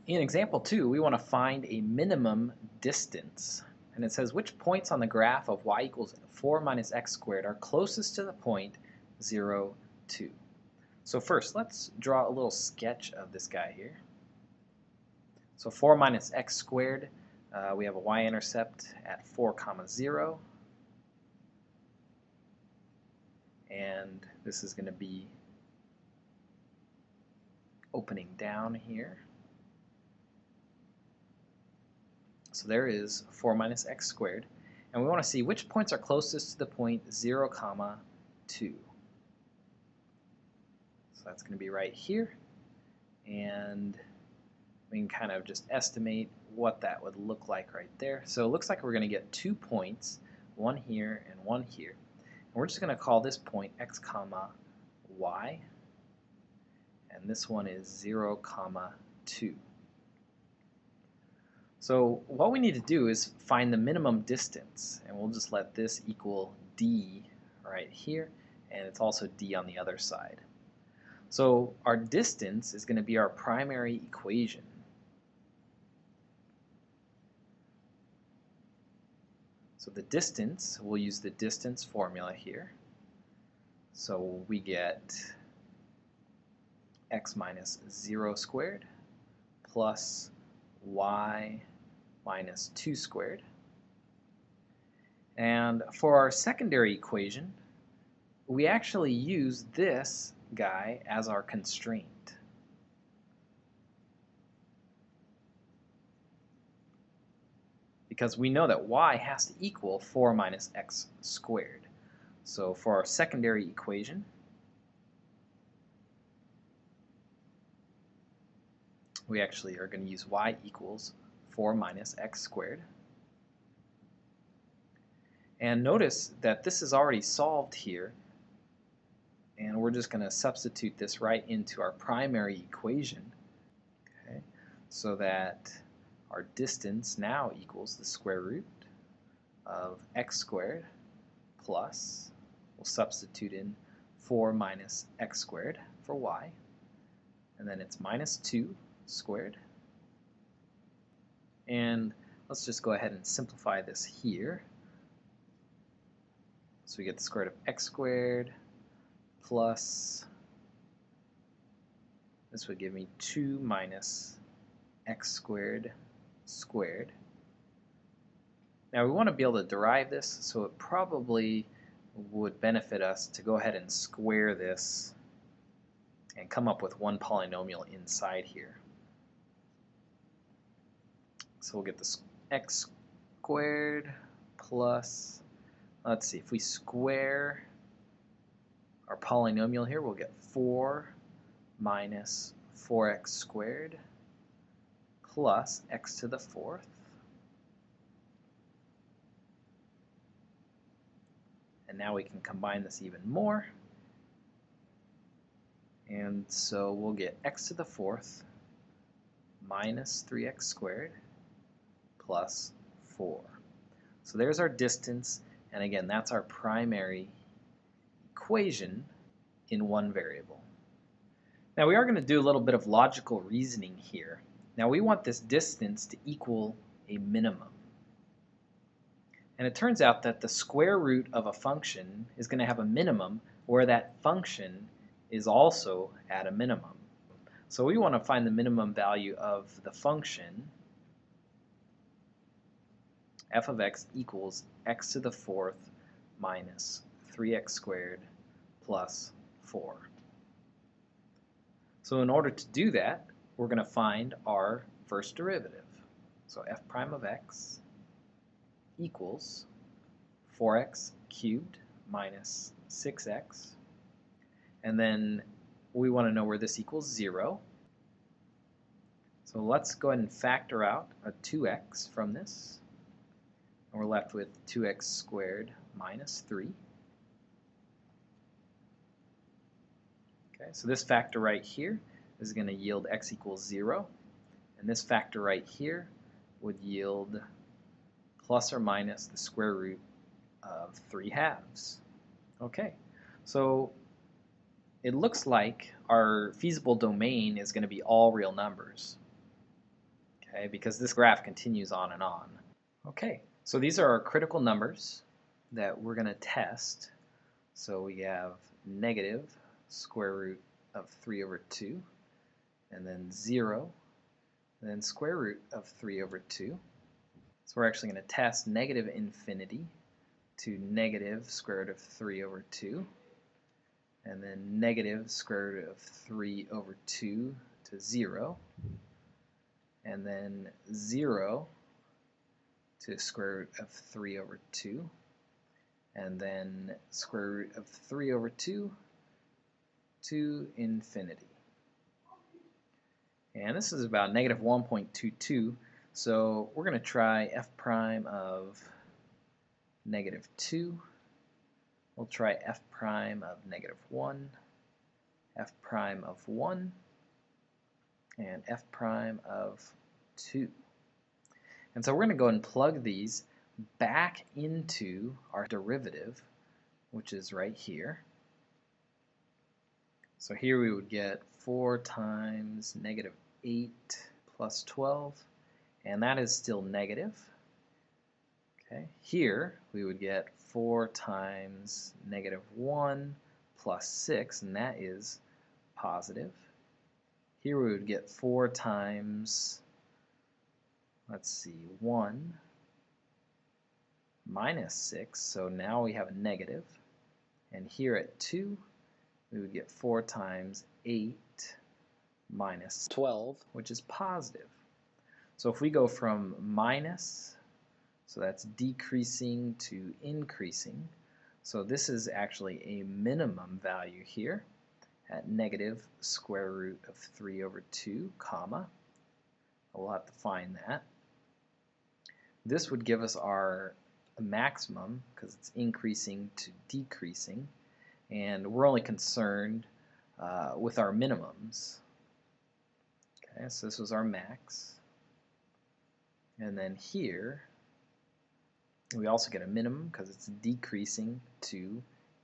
In example 2, we want to find a minimum distance. And it says which points on the graph of y equals 4 minus x squared are closest to the point 0, 2. So first, let's draw a little sketch of this guy here. So 4 minus x squared, we have a y-intercept at 4, 0. And this is going to be opening down here. So there is 4 minus x squared. And we want to see which points are closest to the point 0, 2. So that's going to be right here. And we can kind of just estimate what that would look like right there. So it looks like we're going to get 2 points, one here and one here. And we're just going to call this point x, y. And this one is 0, 2. So what we need to do is find the minimum distance, and we'll just let this equal d right here, and it's also d on the other side. So our distance is going to be our primary equation. So the distance, we'll use the distance formula here. So we get x minus 0 squared plus y minus 2 squared. And for our secondary equation, we actually use this guy as our constraint. Because we know that y has to equal 4 minus x squared. So for our secondary equation, we actually are going to use y equals 4 minus x squared. And notice that this is already solved here, and we're just going to substitute this right into our primary equation. Okay, so that our distance now equals the square root of x squared plus, we'll substitute in 4 minus x squared for y, and then it's minus 2 squared. And let's just go ahead and simplify this here. So we get the square root of x squared plus, this would give me 2 minus x squared squared. Now we want to be able to derive this, so it probably would benefit us to go ahead and square this and come up with one polynomial inside here. So we'll get this x squared plus, let's see, if we square our polynomial here, we'll get 4 minus 4x squared plus x to the 4th. And now we can combine this even more. And so we'll get x to the 4th minus 3x squared plus 4. So there's our distance, and again, that's our primary equation in one variable. Now we are going to do a little bit of logical reasoning here. Now we want this distance to equal a minimum. And it turns out that the square root of a function is going to have a minimum where that function is also at a minimum. So we want to find the minimum value of the function f of x equals x to the 4th minus 3x squared plus 4. So in order to do that, we're going to find our first derivative. So f prime of x equals 4x cubed minus 6x. And then we want to know where this equals 0. So let's go ahead and factor out a 2x from this. And we're left with 2x squared minus 3. Okay, so this factor right here is going to yield x equals 0. And this factor right here would yield plus or minus the square root of 3/2. Okay, so it looks like our feasible domain is going to be all real numbers. okay, because this graph continues on and on. Okay, so these are our critical numbers that we're going to test. So we have negative square root of 3 over 2, and then 0, and then square root of 3 over 2. So we're actually going to test negative infinity to negative square root of 3 over 2, and then negative square root of 3 over 2 to 0, and then 0 to square root of 3 over 2, and then square root of 3 over 2 to infinity. And this is about negative 1.22, so we're going to try f prime of negative 2. We'll try f prime of negative 1, f prime of 1, and f prime of 2. And so we're going to go ahead and plug these back into our derivative, which is right here. So here we would get 4 times negative 8 plus 12, and that is still negative. Okay. Here we would get 4 times negative 1 plus 6, and that is positive. Here we would get 4 times, let's see, 1 minus 6, so now we have a negative. And here at 2, we would get 4 times 8 minus 12, which is positive. So if we go from minus, so that's decreasing, to increasing, so this is actually a minimum value here at negative square root of 3 over 2, comma. We'll have to find that. This would give us our maximum because it's increasing to decreasing, and we're only concerned with our minimums. Okay, so this was our max. And then here we also get a minimum because it's decreasing to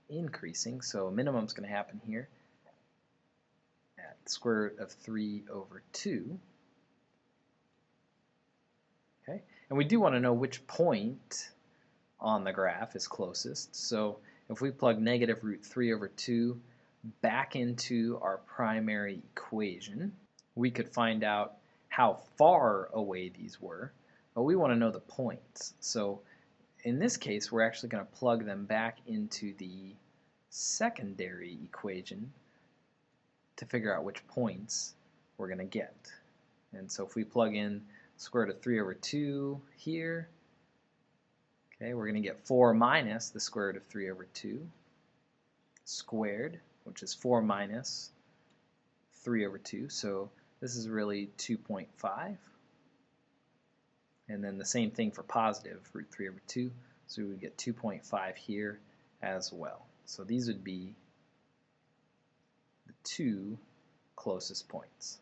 increasing, so minimum is going to happen here at square root of 3 over 2. Okay, and we do want to know which point on the graph is closest. So if we plug negative root 3 over 2 back into our primary equation, we could find out how far away these were, but we want to know the points. So in this case, we're actually going to plug them back into the secondary equation to figure out which points we're going to get. And so if we plug in square root of 3 over 2 here, okay, we're going to get 4 minus the square root of 3 over 2 squared, which is 4 minus 3 over 2. So this is really 2.5. And then the same thing for positive root 3 over 2. So we would get 2.5 here as well. So these would be the two closest points.